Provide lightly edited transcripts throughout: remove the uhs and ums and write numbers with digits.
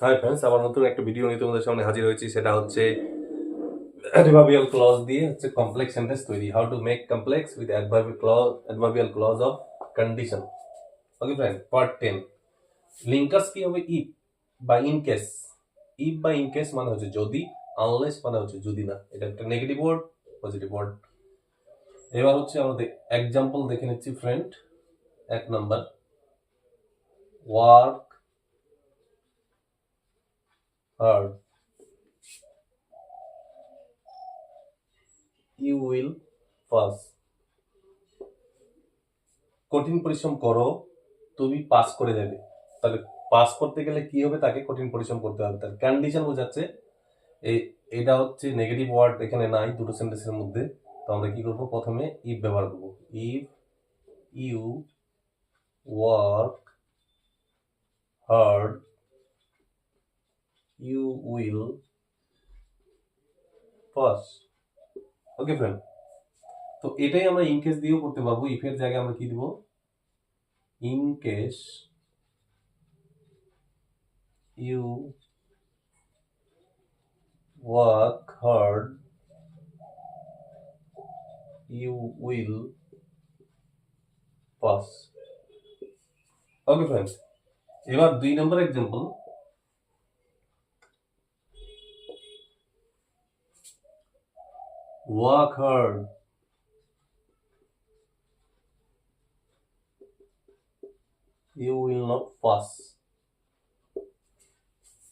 Hi friends, আবার নতুন একটা ভিডিও নিয়ে তোমাদের সামনে হাজির হয়েছি। সেটা হচ্ছে অ্যাডভার্বিয়াল ক্লজ দিয়ে হচ্ছে কমপ্লেক্স সেন্টেন্স তৈরি। How to make complex with adverbial clause of condition. Okay friend, part 10। Linkers কি হবে? ইফ বা ইন কেস। ইফ বা ইন কেস মানে হচ্ছে যদি, আনলেস মানে হচ্ছে যদি না। এটা একটা নেগেটিভ ওয়ার্ড, পজিটিভ ওয়ার্ড। এবার হচ্ছে আমাদের এক্সাম্পল দেখে নিচ্ছি friend. 1 number, work hard, you will pass. কঠিন পরিশ্রম করো, তুমি পাস করে যাবে। তাহলে পাস করতে গেলে কি হবে? তাকে কঠিন পরিশ্রম করতে হবে। তার কন্ডিশন বোঝাচ্ছে। এটা হচ্ছে নেগেটিভ ওয়ার্ড এখানে নাই দুটো সেন্টেন্সের মধ্যে। তো আমরা কি করব? প্রথমে ইফ ব্যবহার করব। If you work hard you will pass. Okay friend, তো এটাই আমরা ইন কেস দিয়েও করতে পারবো। ইফের জায়গায় আমরা কি দিব? In case you work hard you will pass. Okay friends, এবার 2 নম্বর example. work hard you will not pass.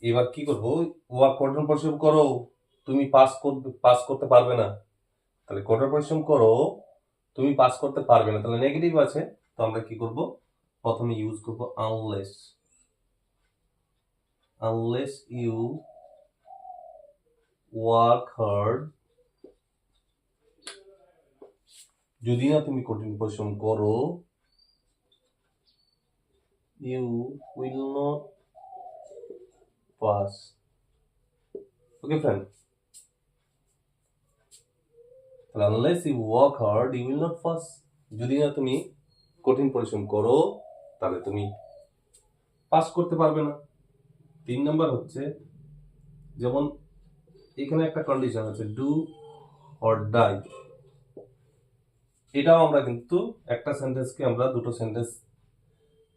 এবার কি করব? ওয়ার্ক কঠোর পরিশ্রম করো, তুমি পাস করতে পারবে না। তাহলে কঠোর পরিশ্রম করো, তুমি পাস করতে পারবে না। তাহলে নেগেটিভ আছে, তো আমরা কি করব? প্রথমে ইউজ করব unless. unless you work hard, যদি না তুমি কঠিন পরিশ্রম করো, you will not pass. Okay friend, unless you work hard you will not pass. যদি না তুমি কঠিন পরিশ্রম করো, তাহলে তুমি পাস করতে পারবে না। 3 নাম্বার হচ্ছে, যেমন এখানে একটা কন্ডিশন আছে ডু অর ডাই। এটাও আমরা কিন্তু একটা সেন্টেন্সকে আমরা দুটো সেন্টেন্স,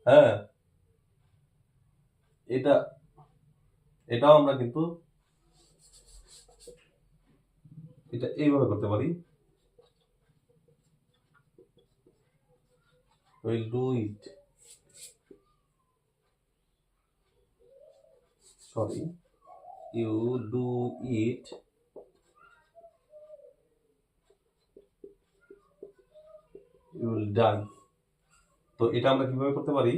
হ্যাঁ, এটাও আমরা কিন্তু এটা এইভাবে করতে পারি। will do it, sorry, you do it, you will die. তো এটা আমরা কিভাবে করতে পারি?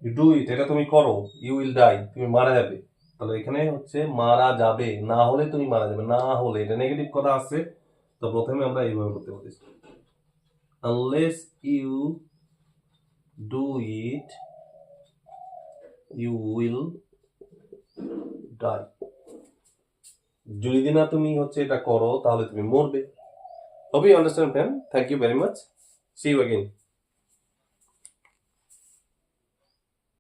you do it, এটা তুমি করো, you will die, তুমি মারা যাবে। তাহলে এখানে হচ্ছে মারা যাবে, না হলে তুমি মারা যাবে, না হলে এটা নেগেটিভ কথা আছে। তো প্রথমে আমরা এইভাবে করতে পারি, unless you do it you will die. যদি না তুমি হচ্ছে এটা করো, তাহলে তুমি মরবে। Hope you understand, friend. Thank you very much. See you again.